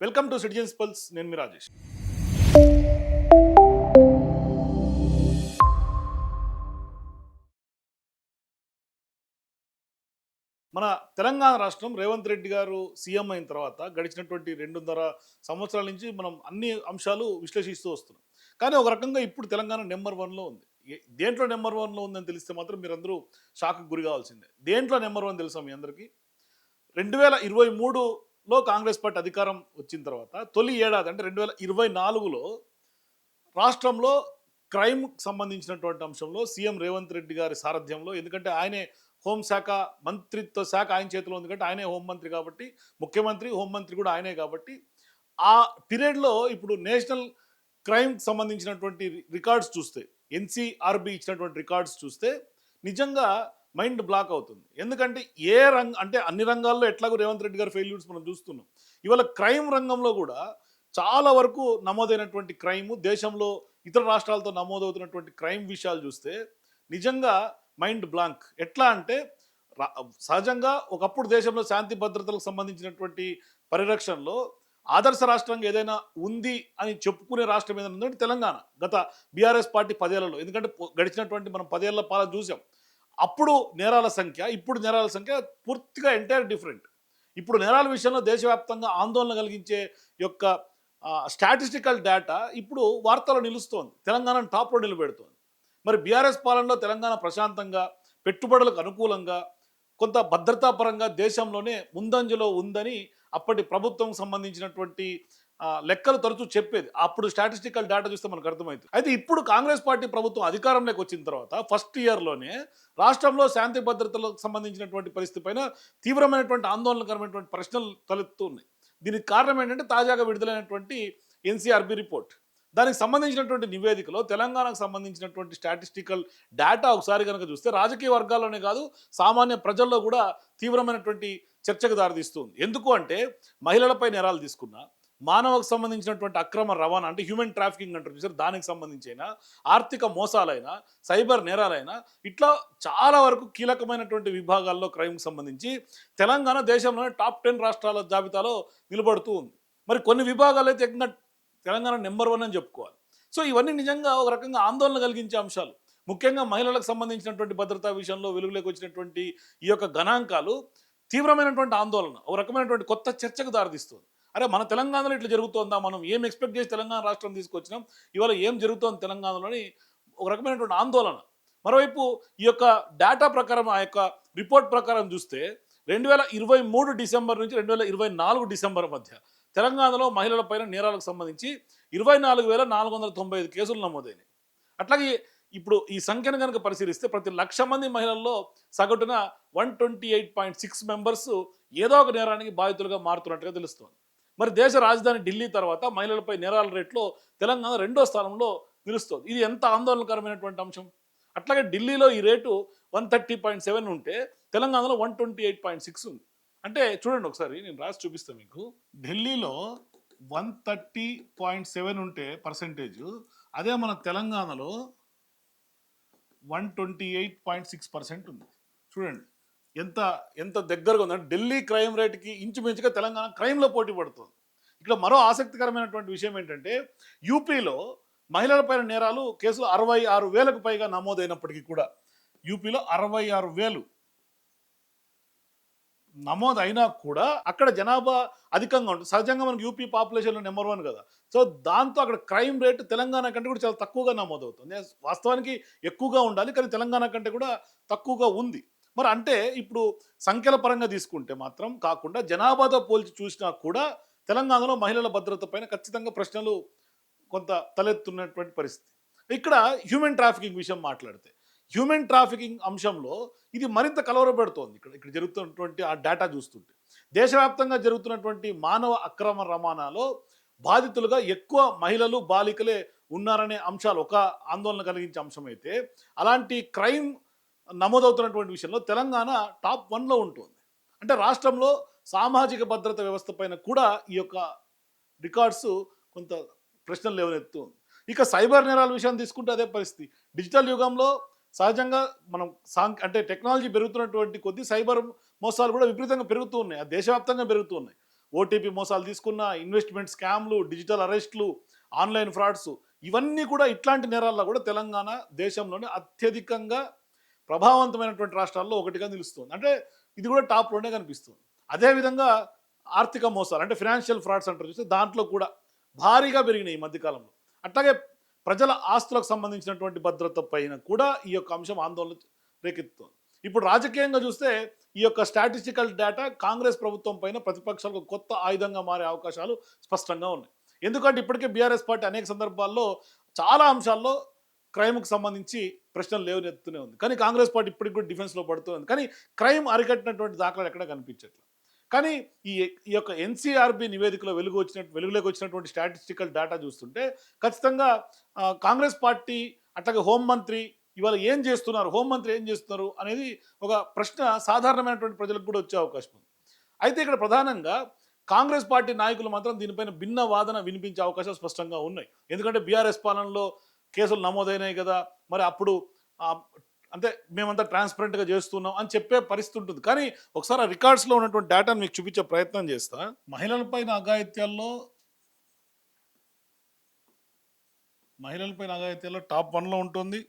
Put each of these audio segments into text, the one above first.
Welcome to citizens pulse. నేను మీ రాజేష్. మన తెలంగాణ రాష్ట్రం రేవంత్ రెడ్డి గారు సీఎం అయిన తర్వాత గడిచినటువంటి 2.5 సంవత్సరాల నుంచి మనం అన్ని అంశాలు విశ్లేషిస్తూ వస్తున్నాం. కానీ ఒక రకంగా ఇప్పుడు తెలంగాణ నెంబర్ 1లో ఉంది. దేంట్లో నెంబర్ 1లో ఉందని తెలిస్తే మాత్రం మీరందరూ షాక్కి గురి కావాల్సిందే. దేంట్లో నెంబర్ 1 తెలుసా మీ అందరికీ? 2023లో కాంగ్రెస్ పార్టీ అధికారం వచ్చిన తర్వాత తొలి ఏడాది అంటే 2024లో రాష్ట్రంలో క్రైమ్ సంబంధించినటువంటి అంశంలో సీఎం రేవంత్ రెడ్డి గారి సారథ్యంలో, ఎందుకంటే ఆయనే హోంశాఖ మంత్రిత్వ శాఖ ఆయన చేతిలో ఉంది కాబట్టి ఆయనే హోంమంత్రి కాబట్టి, ముఖ్యమంత్రి హోంమంత్రి కూడా ఆయనే కాబట్టి, ఆ పీరియడ్లో ఇప్పుడు నేషనల్ క్రైమ్ సంబంధించినటువంటి రికార్డ్స్ చూస్తే, ఎన్సీఆర్బి ఇచ్చినటువంటి రికార్డ్స్ చూస్తే నిజంగా మైండ్ బ్లాక్ అవుతుంది. ఎందుకంటే అంటే అన్ని రంగాల్లో ఎట్లాగో రేవంత్ రెడ్డి గారి ఫెయిల్యూర్స్ మనం చూస్తున్నాం. ఇవాళ క్రైమ్ రంగంలో కూడా చాలా వరకు నమోదైనటువంటి క్రైమ్, దేశంలో ఇతర రాష్ట్రాలతో నమోదవుతున్నటువంటి క్రైమ్ విషయాలు చూస్తే నిజంగా మైండ్ బ్లాంక్. ఎట్లా అంటే సహజంగా ఒకప్పుడు దేశంలో శాంతి భద్రతలకు సంబంధించినటువంటి పరిరక్షణలో ఆదర్శ రాష్ట్రంగా ఏదైనా ఉంది అని చెప్పుకునే రాష్ట్రం ఏదైనా ఉందంటే తెలంగాణ. గత బీఆర్ఎస్ పార్టీ 10 ఏళ్లలో, ఎందుకంటే గడిచినటువంటి మనం 10 ఏళ్ల పాలన చూసాం. అప్పుడు నేరాల సంఖ్య, ఇప్పుడు నేరాల సంఖ్య పూర్తిగా ఎంటైర్ డిఫరెంట్. ఇప్పుడు నేరాల విషయంలో దేశవ్యాప్తంగా ఆందోళన కలిగించే యొక్క స్టాటిస్టికల్ డేటా ఇప్పుడు వార్తల్లో నిలుస్తోంది, తెలంగాణను టాప్లో నిలబెడుతోంది. మరి బీఆర్ఎస్ పాలనలో తెలంగాణ ప్రశాంతంగా, పెట్టుబడులకు అనుకూలంగా, కొంత భద్రతాపరంగా దేశంలోనే ముందంజలో ఉందని అప్పటి ప్రభుత్వం సంబంధించినటువంటి లెక్కలు తరచూ చెప్పేది. అప్పుడు స్టాటిస్టికల్ డేటా చూస్తే మనకు అర్థమవుతుంది. అయితే ఇప్పుడు కాంగ్రెస్ పార్టీ ప్రభుత్వం అధికారంలోకి వచ్చిన తర్వాత ఫస్ట్ ఇయర్లోనే రాష్ట్రంలో శాంతి భద్రతలకు సంబంధించినటువంటి పరిస్థితి పైన తీవ్రమైనటువంటి ఆందోళనకరమైనటువంటి ప్రశ్నలు తలెత్తున్నాయి. దీనికి కారణం ఏంటంటే తాజాగా విడుదలైనటువంటి ఎన్సీఆర్బి రిపోర్ట్. దానికి సంబంధించినటువంటి నివేదికలో తెలంగాణకు సంబంధించినటువంటి స్టాటిస్టికల్ డేటా ఒకసారి కనుక చూస్తే రాజకీయ వర్గాల్లోనే కాదు, సామాన్య ప్రజల్లో కూడా తీవ్రమైనటువంటి చర్చకు దారితీస్తుంది. ఎందుకు అంటే మహిళలపై నేరాలు తీసుకున్నా, మానవకు సంబంధించినటువంటి అక్రమ రవాణా అంటే హ్యూమన్ ట్రాఫికింగ్ అంటారు చూసారు, దానికి సంబంధించైనా, ఆర్థిక మోసాలైనా, సైబర్ నేరాలైనా, ఇట్లా చాలా వరకు కీలకమైనటువంటి విభాగాల్లో క్రైమ్కి సంబంధించి తెలంగాణ దేశంలోనే టాప్ 10 రాష్ట్రాల జాబితాలో నిలబడుతూ ఉంది. మరి కొన్ని విభాగాలు అయితే ఏకంగా తెలంగాణ నెంబర్ 1 అని చెప్పుకోవాలి. సో ఇవన్నీ నిజంగా ఒక రకంగా ఆందోళన కలిగించే అంశాలు. ముఖ్యంగా మహిళలకు సంబంధించినటువంటి భద్రతా విషయంలో వెలుగులోకి వచ్చినటువంటి ఈ యొక్క గణాంకాలు తీవ్రమైనటువంటి ఆందోళన, ఒక రకమైనటువంటి కొత్త చర్చకు దారితీస్తుంది. అరే, మన తెలంగాణలో ఇట్లా జరుగుతోందా, మనం ఏం ఎక్స్పెక్ట్ చేసి తెలంగాణ రాష్ట్రం తీసుకొచ్చినాం, ఇవాళ ఏం జరుగుతోంది తెలంగాణలోని ఒక రకమైనటువంటి ఆందోళన. మరోవైపు ఈ యొక్క డేటా ప్రకారం, ఆ యొక్క రిపోర్ట్ ప్రకారం చూస్తే 2023 డిసెంబర్ నుంచి 2024 డిసెంబర్ మధ్య తెలంగాణలో మహిళల పైన నేరాలకు సంబంధించి 24,495 కేసులు నమోదైనాయి. అట్లాగే ఇప్పుడు ఈ సంఖ్యను కనుక పరిశీలిస్తే ప్రతి 1,00,000 మంది మహిళల్లో సగటున 128.6 మెంబర్స్ ఏదో ఒక నేరానికి బాధితులుగా మారుతున్నట్టుగా తెలుస్తోంది. మరి దేశ రాజధాని ఢిల్లీ తర్వాత మహిళలపై నేరాల రేట్లో తెలంగాణ 2వ స్థానంలో నిలుస్తోంది. ఇది ఎంత ఆందోళనకరమైనటువంటి అంశం. అట్లాగే ఢిల్లీలో ఈ రేటు 130.7 ఉంటే తెలంగాణలో 128.6 ఉంది. అంటే చూడండి ఒకసారి, నేను రాసి చూపిస్తాను మీకు. ఢిల్లీలో 130.7 ఉంటే పర్సెంటేజ్, అదే మన తెలంగాణలో 128.6% ఉంది. చూడండి ఎంత ఎంత దగ్గరగా ఉందంటే ఢిల్లీ క్రైమ్ రేట్కి ఇంచుమించుగా తెలంగాణ క్రైమ్లో పోటీ పడుతుంది. ఇక్కడ మరో ఆసక్తికరమైనటువంటి విషయం ఏంటంటే యూపీలో మహిళలపైన నేరాలు కేసులు 66,000కు పైగా నమోదైనప్పటికీ కూడా, యూపీలో 66,000 నమోదు అయినా కూడా అక్కడ జనాభా అధికంగా ఉంటుంది. సహజంగా మనకు యూపీ పాపులేషన్లో నెంబర్ 1 కదా. సో దాంతో అక్కడ క్రైమ్ రేట్ తెలంగాణ కంటే కూడా చాలా తక్కువగా నమోదవుతుంది. వాస్తవానికి ఎక్కువగా ఉండాలి, కానీ తెలంగాణ కంటే కూడా తక్కువగా ఉంది. మరి అంటే ఇప్పుడు సంఖ్యల పరంగా తీసుకుంటే మాత్రం కాకుండా జనాభాతో పోల్చి చూసినా కూడా తెలంగాణలో మహిళల భద్రత పైన ఖచ్చితంగా ప్రశ్నలు కొంత తలెత్తున్నటువంటి పరిస్థితి. ఇక్కడ హ్యూమన్ ట్రాఫికింగ్ విషయం మాట్లాడితే, హ్యూమన్ ట్రాఫికింగ్ అంశంలో ఇది మరింత కలవరపెడుతోంది. ఇక్కడ ఇక్కడ జరుగుతున్నటువంటి ఆ డేటా చూస్తుంటే దేశవ్యాప్తంగా జరుగుతున్నటువంటి మానవ అక్రమ రవాణాలో బాధితులుగా ఎక్కువ మహిళలు, బాలికలే ఉన్నారనే అంశాలు ఒక ఆందోళన కలిగించే అంశం అయితే, అలాంటి క్రైమ్ నమోదవుతున్నటువంటి విషయంలో తెలంగాణ టాప్ 1లో ఉంటుంది. అంటే రాష్ట్రంలో సామాజిక భద్రత వ్యవస్థ పైన కూడా ఈ యొక్క రికార్డ్స్ కొంత ప్రశ్నలు లేవనెత్తుంది. ఇక సైబర్ నేరాల విషయాన్ని తీసుకుంటే అదే పరిస్థితి. డిజిటల్ యుగంలో సహజంగా మనం అంటే టెక్నాలజీ పెరుగుతున్నటువంటి కొద్దీ సైబర్ మోసాలు కూడా విపరీతంగా పెరుగుతూ ఉన్నాయి, అది దేశవ్యాప్తంగా పెరుగుతూ ఉన్నాయి. ఓటీపీ మోసాలు తీసుకున్న, ఇన్వెస్ట్మెంట్ స్కామ్లు, డిజిటల్ అరెస్టులు, ఆన్లైన్ ఫ్రాడ్స్, ఇవన్నీ కూడా ఇట్లాంటి నేరాల్లో కూడా తెలంగాణ దేశంలోనే అత్యధికంగా ప్రభావవంతమైనటువంటి రాష్ట్రాల్లో ఒకటిగా నిలుస్తుంది. అంటే ఇది కూడా టాప్లోనే కనిపిస్తుంది. అదేవిధంగా ఆర్థిక మోసాలు అంటే ఫినాన్షియల్ ఫ్రాడ్స్ అంటారు చూస్తే దాంట్లో కూడా భారీగా పెరిగినాయి ఈ మధ్యకాలంలో. అట్లాగే ప్రజల ఆస్తులకు సంబంధించినటువంటి భద్రత పైన కూడా ఈ యొక్క అంశం ఆందోళన రేకెత్తుతుంది. ఇప్పుడు రాజకీయంగా చూస్తే ఈ యొక్క స్టాటిస్టికల్ డేటా కాంగ్రెస్ ప్రభుత్వం పైన ప్రతిపక్షాలకు కొత్త ఆయుధంగా మారే అవకాశాలు స్పష్టంగా ఉన్నాయి. ఎందుకంటే ఇప్పటికే బీఆర్ఎస్ పార్టీ అనేక సందర్భాల్లో చాలా అంశాల్లో క్రైమ్కి సంబంధించి ప్రశ్నలు లేవనెత్తుతూనే ఉంది. కానీ కాంగ్రెస్ పార్టీ ఇప్పటికి కూడా డిఫెన్స్లో పడుతుంది. కానీ క్రైమ్ అరికట్టినటువంటి దాఖలాలు ఎక్కడ కనిపించట్లేదు. కానీ ఈ ఈ యొక్క ఎన్సీఆర్బి నివేదికలో వెలుగులోకి వచ్చినటువంటి స్టాటిస్టికల్ డేటా చూస్తుంటే ఖచ్చితంగా కాంగ్రెస్ పార్టీ అట్లాగే హోంమంత్రి ఇవాళ ఏం చేస్తున్నారు, హోంమంత్రి ఏం చేస్తున్నారు అనేది ఒక ప్రశ్న సాధారణమైనటువంటి ప్రజలకు కూడా వచ్చే అవకాశం ఉంది. అయితే ఇక్కడ ప్రధానంగా కాంగ్రెస్ పార్టీ నాయకులు మాత్రం దీనిపైన భిన్న వాదన వినిపించే అవకాశాలు స్పష్టంగా ఉన్నాయి. ఎందుకంటే బీఆర్ఎస్ పాలనలో కేసులు నమోదైనాయి కదా, మరి అప్పుడు అంటే మేమంతా ట్రాన్స్పరెంట్గా చేస్తున్నాం అని చెప్పే పరిస్థితి ఉంటుంది. కానీ ఒకసారి ఆ రికార్డ్స్లో ఉన్నటువంటి డేటాను మీకు చూపించే ప్రయత్నం చేస్తా. మహిళలపైన అఘాయిత్యాల్లో టాప్ 1లో ఉంటుంది.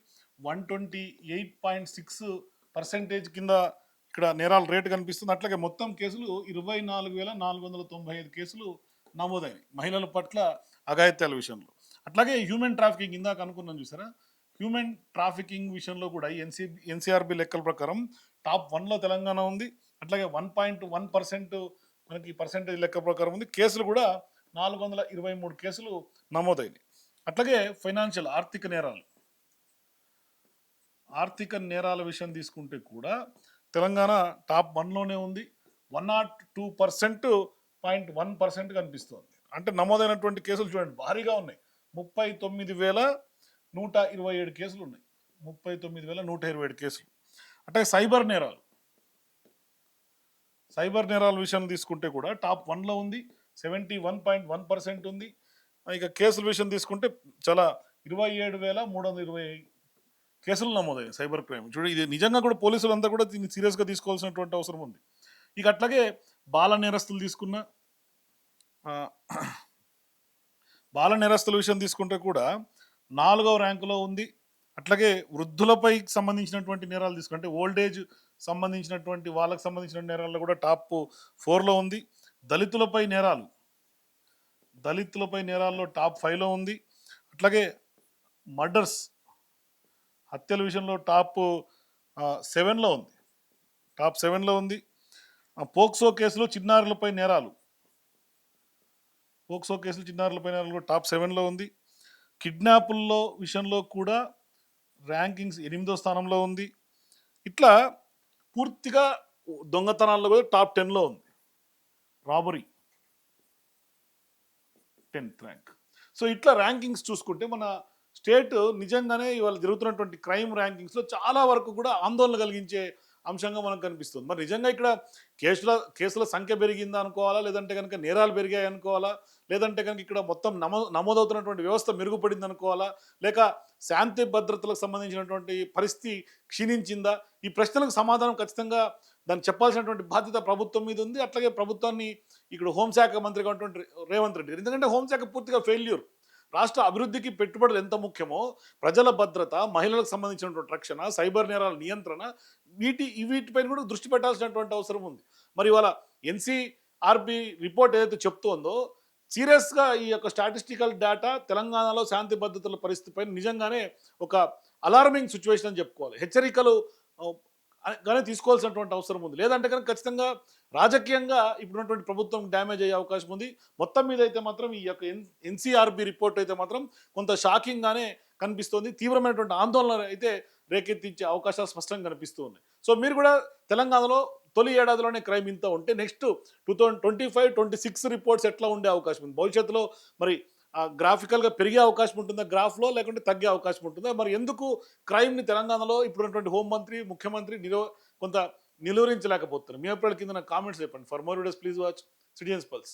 128.6% కింద ఇక్కడ నేరాల రేటు కనిపిస్తుంది. అట్లాగే మొత్తం కేసులు 24,495 కేసులు నమోదైనవి మహిళల పట్ల అఘాయిత్యాల విషయంలో. అట్లాగే హ్యూమన్ ట్రాఫికింగ్ ఇందాక అనుకున్నాం చూసారా, హ్యూమన్ ట్రాఫికింగ్ విషయంలో కూడా ఎన్సీఆర్బి లెక్కల ప్రకారం టాప్ 1లో తెలంగాణ ఉంది. అట్లాగే 1.1% మనకి పర్సెంటేజ్ లెక్క ప్రకారం ఉంది. కేసులు కూడా 423 కేసులు నమోదైనవి. అట్లాగే ఫైనాన్షియల్ ఆర్థిక నేరాల విషయం తీసుకుంటే కూడా తెలంగాణ టాప్ 1లోనే ఉంది. 102.1% కనిపిస్తుంది. అంటే నమోదైనటువంటి కేసులు చూడండి భారీగా ఉన్నాయి. 39,127 కేసులు ఉన్నాయి. 39,127 కేసులు. అంటే సైబర్ నేరాల విషయం తీసుకుంటే కూడా టాప్ 1లో ఉంది. 71.1% ఉంది. ఇక కేసుల విషయం తీసుకుంటే చాలా 27,320 కేసులు నమోదయ్యాయి సైబర్ క్రైమ్. చూడండి, ఇది నిజంగా కూడా పోలీసులు అంతా కూడా దీన్ని సీరియస్గా తీసుకోవాల్సినటువంటి అవసరం ఉంది. ఇక అట్లాగే బాల నేరస్తులు తీసుకున్న బాల నేరస్తుల విషయం తీసుకుంటే కూడా 4వ ర్యాంకులో ఉంది. అట్లాగే వృద్ధులపై సంబంధించినటువంటి నేరాలు తీసుకుంటే ఓల్డేజ్ సంబంధించినటువంటి వాళ్ళకి సంబంధించిన నేరాల్లో కూడా టాప్ 4లో ఉంది. దళితులపై నేరాల్లో టాప్ 5లో ఉంది. అట్లాగే మర్డర్స్ హత్యల విషయంలో టాప్ 7లో ఉంది. పోక్సో కేసులు చిన్నారులపై నేరాలు కూడా టాప్ 7లో ఉంది. కిడ్నాపుల్లో విషయంలో కూడా ర్యాంకింగ్స్ 8వ స్థానంలో ఉంది. ఇట్లా పూర్తిగా దొంగతనాల్లో కూడా టాప్ 10లో ఉంది. Robbery 10th rank. సో ఇట్లా ర్యాంకింగ్స్ చూసుకుంటే మన స్టేట్ నిజంగానే ఇవాళ జరుగుతున్నటువంటి క్రైమ్ ర్యాంకింగ్స్లో చాలా వరకు కూడా ఆందోళన కలిగించే అంశంగా మనకు కనిపిస్తుంది. మరి నిజంగా ఇక్కడ కేసుల సంఖ్య పెరిగిందా అనుకోవాలా, లేదంటే కనుక నేరాలు పెరిగాయి అనుకోవాలా, లేదంటే కనుక ఇక్కడ మొత్తం నమోదవుతున్నటువంటి వ్యవస్థ మెరుగుపడింది అనుకోవాలా, లేక శాంతి భద్రతలకు సంబంధించినటువంటి పరిస్థితి క్షీణించిందా? ఈ ప్రశ్నలకు సమాధానం ఖచ్చితంగా దాన్ని చెప్పాల్సినటువంటి బాధ్యత ప్రభుత్వం మీద ఉంది. అట్లాగే ప్రభుత్వాన్ని ఇక్కడ హోంశాఖ మంత్రిగా ఉన్నటువంటి రేవంత్ రెడ్డి, ఎందుకంటే హోంశాఖ పూర్తిగా ఫెయిల్యూర్. రాష్ట్ర అభివృద్ధికి పెట్టుబడులు ఎంత ముఖ్యమో ప్రజల భద్రత, మహిళలకు సంబంధించినటువంటి రక్షణ, సైబర్ నేరాల నియంత్రణ వీటిపైన కూడా దృష్టి పెట్టాల్సినటువంటి అవసరం ఉంది. మరి ఇవాళ ఎన్సీఆర్బి రిపోర్ట్ ఏదైతే చెప్తోందో సీరియస్గా ఈ యొక్క స్టాటిస్టికల్ డేటా తెలంగాణలో శాంతి భద్రతల పరిస్థితిపై నిజంగానే ఒక అలార్మింగ్ సిచ్యువేషన్ అని చెప్పుకోవాలి. హెచ్చరికలు గానే తీసుకోవాల్సినటువంటి అవసరం ఉంది. లేదంటే కనుక ఖచ్చితంగా రాజకీయంగా ఇప్పుడున్నటువంటి ప్రభుత్వం డ్యామేజ్ అయ్యే అవకాశం ఉంది. మొత్తం మీద అయితే మాత్రం ఈ యొక్క ఎన్సీఆర్బి రిపోర్ట్ అయితే మాత్రం కొంత షాకింగ్గానే కనిపిస్తోంది. తీవ్రమైనటువంటి ఆందోళన అయితే రేకెత్తించే అవకాశాలు స్పష్టంగా కనిపిస్తూ ఉన్నాయి. సో మీరు కూడా తెలంగాణలో తొలి ఏడాదిలోనే క్రైమ్ ఇంత ఉంటే నెక్స్ట్ 2025-26 రిపోర్ట్స్ ఎట్లా ఉండే అవకాశం ఉంది? భవిష్యత్తులో మరి గ్రాఫికల్గా పెరిగే అవకాశం ఉంటుందా గ్రాఫ్లో, లేకుంటే తగ్గే అవకాశం ఉంటుందా? మరి ఎందుకు క్రైమ్ని తెలంగాణలో ఇప్పుడున్నటువంటి హోంమంత్రి, ముఖ్యమంత్రి కొంత నిలువరించలేకపోతున్నారు? మీ అభిప్రాయాల కింద నాకు కామెంట్స్ చెప్పండి. For more videos please watch citizens pulse.